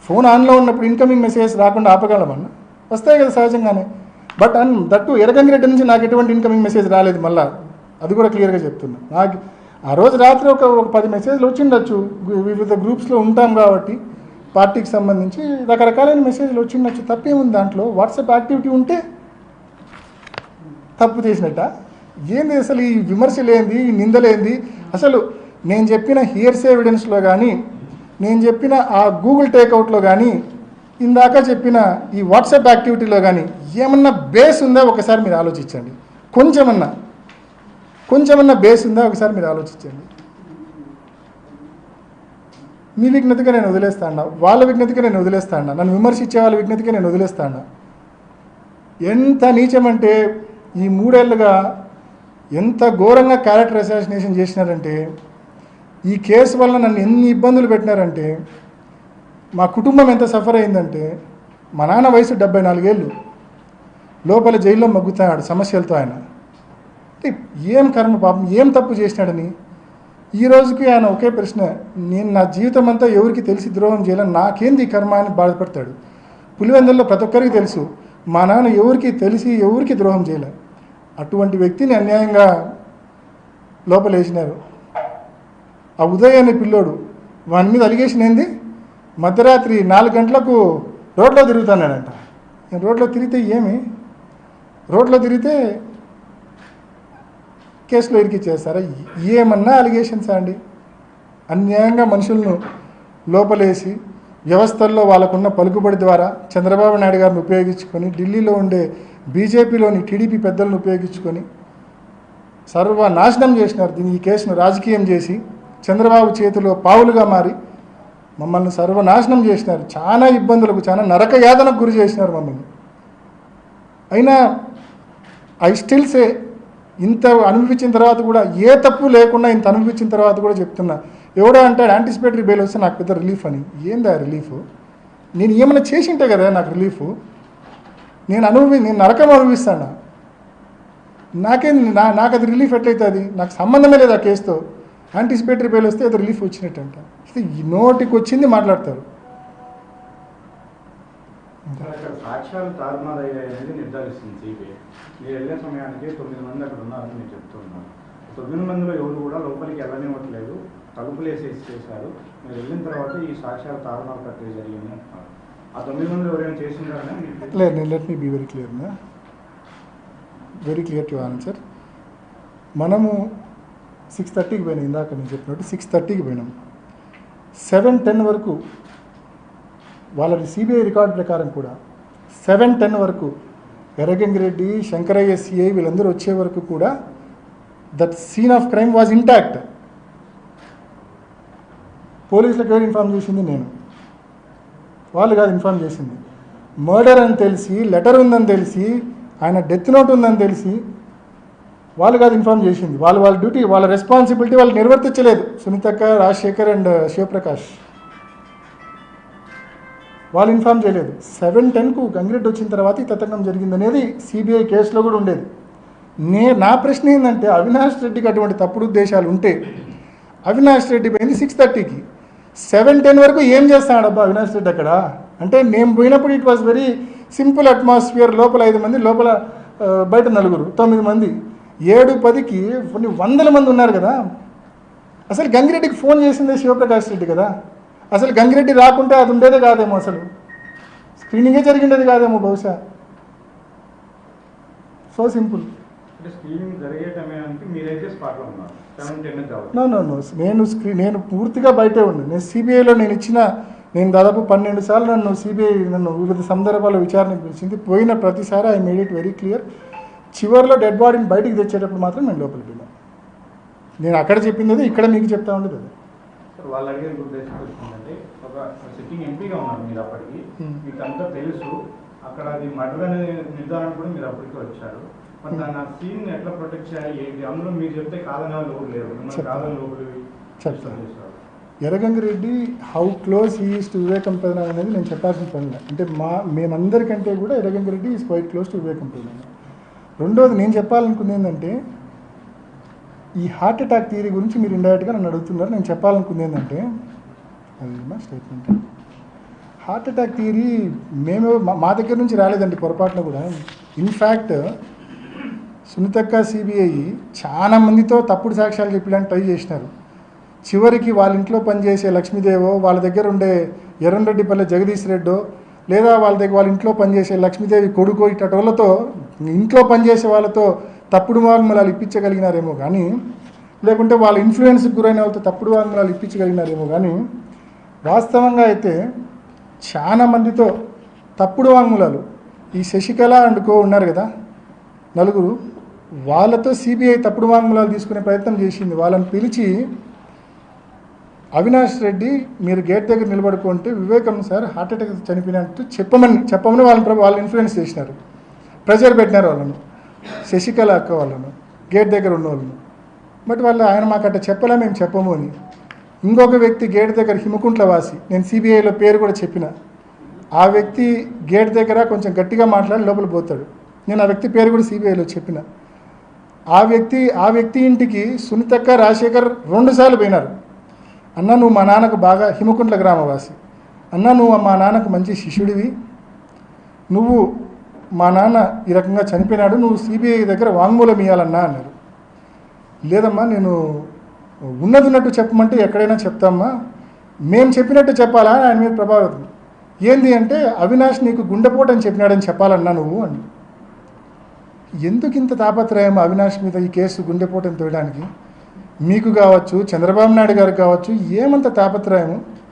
Phone ఆన్లో ఉన్నప్పుడు incoming messages రాకుండా ఆపగలమన్నా? వస్తాయి కదా సహజంగానే. బట్ దట్టు ఎరగంగిరెడ్డి నుంచి నాకు ఎటువంటి ఇన్కమింగ్ మెసేజ్ రాలేదు. మళ్ళీ అది కూడా క్లియర్గా చెప్తున్నా. నాకు ఆ రోజు రాత్రి ఒక 10 మెసేజ్లు వచ్చిండొచ్చు. వివిధ గ్రూప్స్లో ఉంటాం కాబట్టి పార్టీకి సంబంధించి రకరకాలైన మెసేజ్లు వచ్చిండొచ్చు. తప్పేముంది దాంట్లో? వాట్సాప్ యాక్టివిటీ ఉంటే తప్పు చేసినట్ట? ఏంది అసలు ఈ విమర్శలేంది, ఈ నిందలేంది? అసలు నేను చెప్పిన హియర్స్ ఎవిడెన్స్లో కానీ, నేను చెప్పిన ఆ గూగుల్ టేక్అవుట్లో కానీ, ఇందాక చెప్పిన ఈ వాట్సాప్ యాక్టివిటీలో కానీ ఏమన్నా బేస్ ఉందా ఒకసారి మీరు ఆలోచించండి. కొంచెమన్నా బేస్ ఉందా ఒకసారి మీరు ఆలోచించండి. మీ విజ్ఞతగా నేను వదిలేస్తాను, వాళ్ళ విజ్ఞతగా నేను వదిలేస్తాను, నన్ను విమర్శించే వాళ్ళ విజ్ఞతగా నేను వదిలేస్తాను. ఎంత నీచమంటే ఈ 3 ఏళ్ళుగా ఎంత ఘోరంగా క్యారెక్టర్ అసాసినేషన్ చేసినారంటే, ఈ కేసు వల్ల నన్ను ఎన్ని ఇబ్బందులు పెట్టినారంటే, మా కుటుంబం ఎంత సఫర్ అయిందంటే, మా నాన్న వయసు 74 ఏళ్ళు, లోపల జైల్లో మగ్గుతాడు సమస్యలతో. ఆయన ఏం కర్మ పాపం, ఏం తప్పు చేసినాడని ఈ రోజుకి ఆయన ఒకే ప్రశ్న, నేను నా జీవితం అంతా ఎవరికి తెలిసి ద్రోహం చేయాలని, నాకేంది ఈ కర్మ అని బాధపడతాడు. పులివెందుల్లో ప్రతి ఒక్కరికి తెలుసు మా నాన్న ఎవరికి తెలిసి ఎవరికి ద్రోహం చేయలే. అటువంటి వ్యక్తిని అన్యాయంగా లోపలేసినారు. ఆ ఉదయ్ అనే పిల్లోడు, వాని మీద అలిగేషన్ ఏంది, మధ్యరాత్రి 4 గంటలకు రోడ్లో తిరుగుతున్నాడంట. రోడ్లో తిరిగితే ఏమి, రోడ్లో తిరిగితే కేసులో ఇరికిచ్చేస్తారా? ఏమన్నా అలిగేషన్సా అండి? అన్యాయంగా మనుషులను లోపలేసి వ్యవస్థల్లో వాళ్ళకున్న పలుకుబడి ద్వారా చంద్రబాబు నాయుడు గారిని ఉపయోగించుకొని, ఢిల్లీలో ఉండే బీజేపీలోని టీడీపీ పెద్దలను ఉపయోగించుకొని సర్వనాశనం చేసినారు. దీన్ని, ఈ కేసును రాజకీయం చేసి చంద్రబాబు చేతిలో పావులుగా మారి మమ్మల్ని సర్వనాశనం చేసినారు. చాలా ఇబ్బందులకు, చాలా నరక యాతనకు గురి చేసినారు మమ్మల్ని. అయినా ఐ స్టిల్ సే, ఇంత అనుభవించిన తర్వాత కూడా, ఏ తప్పు లేకుండా ఇంత అనుభవించిన తర్వాత కూడా చెప్తున్నా, ఎవడో అంటాడు యాంటిసిపేటరీ బెయిల్ వస్తే నాకు పెద్ద రిలీఫ్ అని. ఏందా రిలీఫ్? నేను ఏమైనా చేసింటే కదా నాకు రిలీఫ్. నేను నరకం అనుభవిస్తాను. నాకు అది రిలీఫ్ ఎట్లయితుంది? నాకు సంబంధమే లేదు ఆ కేసుతో. యాంటిసిపేటరీ బెయిల్ వస్తే అది రిలీఫ్ వచ్చినట్టంట. ఈ నోటికి వచ్చింది మాట్లాడతారు. సాక్ష్యాలు తారుమారయ్యాయనేది నిర్ధారిస్తుంది సిబిఐ. మీరు వెళ్ళే సమయానికి 9 మంది అక్కడ ఉన్నారని మీరు చెప్తున్నారు. 9 మందిలో ఎవరు కూడా లోపలికి వెళ్ళనివ్వట్లేదు, తలుపులు వేసేసి చేశారు. మీరు వెళ్ళిన తర్వాత ఈ సాక్ష్యాలు తారుమారు ప్రక్రియ జరిగింది అంటున్నారు. ఆ 9 మందిలో ఎవరైనా చేసిండారని లేదు. Let me be very clear to answer. మనము 6:30కి పోయినాం. ఇందాక నేను చెప్పినట్టు 6:30కి పోయినాం. 7:10 వరకు వాళ్ళ సిబిఐ రికార్డు ప్రకారం కూడా 7:10 వరకు ఎర్రగంగిరెడ్డి, శంకరయ్య సిఐ వీళ్ళందరూ వచ్చే వరకు కూడా that scene of crime was intact. పోలీసులకు ఎవరు ఇన్ఫార్మ్ చేసింది? నేను. వాళ్ళు కాదు ఇన్ఫార్మ్ చేసింది. మర్డర్ అని తెలిసి, లెటర్ ఉందని తెలిసి, ఆయన డెత్ నోట్ ఉందని తెలిసి వాళ్ళు కాదు ఇన్ఫార్మ్ చేసింది. వాళ్ళ డ్యూటీ, వాళ్ళ రెస్పాన్సిబిలిటీ వాళ్ళు నిర్వర్తించలేదు. సునీతక్క, రాజశేఖర్ అండ్ శివప్రకాష్ వాళ్ళు ఇన్ఫార్మ్ చేయలేదు. 7:10కు గంగిరెడ్డి వచ్చిన తర్వాత ఈ తతంగం జరిగిందనేది సిబిఐ కేసులో కూడా ఉండేది. నా ప్రశ్న ఏంటంటే, అవినాష్ రెడ్డికి అటువంటి తప్పుడు ఉద్దేశాలు ఉంటే అవినాష్ రెడ్డి పోయింది 6:30కి. 7:10 వరకు ఏం చేస్తాడబ్బా అవినాష్ రెడ్డి అక్కడ? అంటే నేను పోయినప్పుడు it was very simple atmosphere. లోపల 5 మంది, లోపల బయట 4, 9 మంది. 7:10కి కొన్ని 100 మంది ఉన్నారు కదా. అసలు గంగిరెడ్డికి ఫోన్ చేసిందే శివప్రకాష్ రెడ్డి కదా. అసలు గంగిరెడ్డి రాకుంటే అది ఉండేదే కాదేమో, అసలు స్క్రీనింగే జరిగిండేది కాదేమో బహుశా. So simple. నేను పూర్తిగా బయటే ఉండి, నేను సిబిఐలో నేను దాదాపు 12 సార్లు సిబిఐ నన్ను వివిధ సందర్భాల్లో విచారణకు పిలిచింది. పోయిన ప్రతిసారి I made it very clear. చివరిలో డెడ్ బాడీని బయటికి తెచ్చేటప్పుడు మాత్రం నేను లోపలికి వెళ్ళాను. నేను అక్కడ చెప్పింది ఇక్కడ మీకు చెప్తా ఉండేది అది. వాళ్ళు అడిగే ఉద్దేశం వచ్చిందంటే, ఒక సిట్టింగ్ ఎంపీగా ఉన్నారు మీరు అప్పటికి, మీకు అంతా తెలుసు. అక్కడ అది మర్డర్ అనే నిర్ధారణ కూడా మీరు అప్పటికి వచ్చారు. మరి దాన్ని ఆ సీన్ ఎట్లా ప్రొటెక్ట్ చేయాలి ఏంటి? అందులో మీరు చెప్తే కాదని వాళ్ళు లేరు, చెప్తాను. Erra Gangi Reddy how close he is to వివేకం పెదనాన్న అనేది నేను చెప్పాల్సిన పని. అంటే మేమందరికంటే కూడా Erra Gangi Reddy is quiet close to వివేకం పెదనాన్న. రెండోది నేను చెప్పాలనుకుంది ఏంటంటే, ఈ హార్ట్ అటాక్ థియరీ గురించి మీరు ఇండైరెక్ట్గా నన్ను అడుగుతున్నారు. నేను చెప్పాలనుకుంది ఏంటంటే, అది మా స్టేట్మెంట్, హార్ట్ అటాక్ థియరీ మా దగ్గర నుంచి రాలేదండి పొరపాటున కూడా. ఇన్ఫ్యాక్ట్ సునీతక్క సిబిఐ చాలా మందితో తప్పుడు సాక్ష్యాలు చెప్పడానికి ట్రై చేసినారు. చివరికి వాళ్ళ ఇంట్లో పనిచేసే లక్ష్మీదేవో, వాళ్ళ దగ్గర ఉండే ఎర్రంరెడ్డిపల్లె జగదీష్ రెడ్డో, లేదా వాళ్ళ ఇంట్లో పనిచేసే లక్ష్మీదేవి కొడుకో ఇట్టటోళ్ళతో, ఇంట్లో పనిచేసే వాళ్ళతో తప్పుడు వాంగ్మూలాలు ఇప్పించగలిగినారేమో కానీ, లేకుంటే వాళ్ళ ఇన్ఫ్లుయెన్స్కి గురైన వాళ్ళతో తప్పుడు వాంగ్మూలాలు ఇప్పించగలిగినారేమో కానీ, వాస్తవంగా అయితే చాలా మందితో తప్పుడు వాంగ్మూలాలు, ఈ శశికళ అండ్ కో ఉన్నారు కదా నలుగురు, వాళ్ళతో సిబిఐ తప్పుడు వాంగ్మూలాలు తీసుకునే ప్రయత్నం చేసింది. వాళ్ళని పిలిచి అవినాష్ రెడ్డి మీరు గేట్ దగ్గర నిలబడుకుంటే వివేకం సార్ హార్ట్ అటాక్ చనిపోయినట్టు చెప్పమని వాళ్ళు ఇన్ఫ్లుయెన్స్ చేసినారు, ప్రెజర్ పెట్టినారు వాళ్ళను, శశికళ అక్క వాళ్ళను, గేట్ దగ్గర ఉన్న వాళ్ళను. బట్ ఆయన మాకు అట్లా చెప్పలే, మేము చెప్పము అని. ఇంకొక వ్యక్తి గేట్ దగ్గర హిమకుంట్ల వాసి, నేను సిబిఐలో పేరు కూడా చెప్పిన, ఆ వ్యక్తి గేట్ దగ్గర కొంచెం గట్టిగా మాట్లాడి లోపల పోతాడు. నేను ఆ వ్యక్తి పేరు కూడా సిబిఐలో చెప్పిన. ఆ వ్యక్తి ఇంటికి సునీతక్క రాజశేఖర్ 2 సార్లు పోయినారు. అన్న నువ్వు మా నాన్నకు బాగా, హిమకుంట్ల గ్రామవాసి, అన్న నువ్వు మా నాన్నకు మంచి శిష్యుడివి, నువ్వు మా నాన్న ఈ రకంగా చనిపోయినాడు, నువ్వు సిబిఐ దగ్గర వాంగ్మూలం ఇవ్వాలన్నా అన్నారు. లేదమ్మా నేను ఉన్నట్టు చెప్పమంటే ఎక్కడైనా చెప్తామ్మా, మేము చెప్పినట్టు చెప్పాలా ఆయన మీద ప్రభావితం. ఏంది అంటే అవినాష్ నీకు గుండెపోటు అని చెప్పినాడని చెప్పాలన్నా నువ్వు అని. ఎందుకు ఇంత తాపత్రయం అవినాష్ మీద ఈ కేసు గుండెపోటుని తోయడానికి? మీకు కావచ్చు, చంద్రబాబు నాయుడు గారికి కావచ్చు, ఏమంత తాపత్రయము?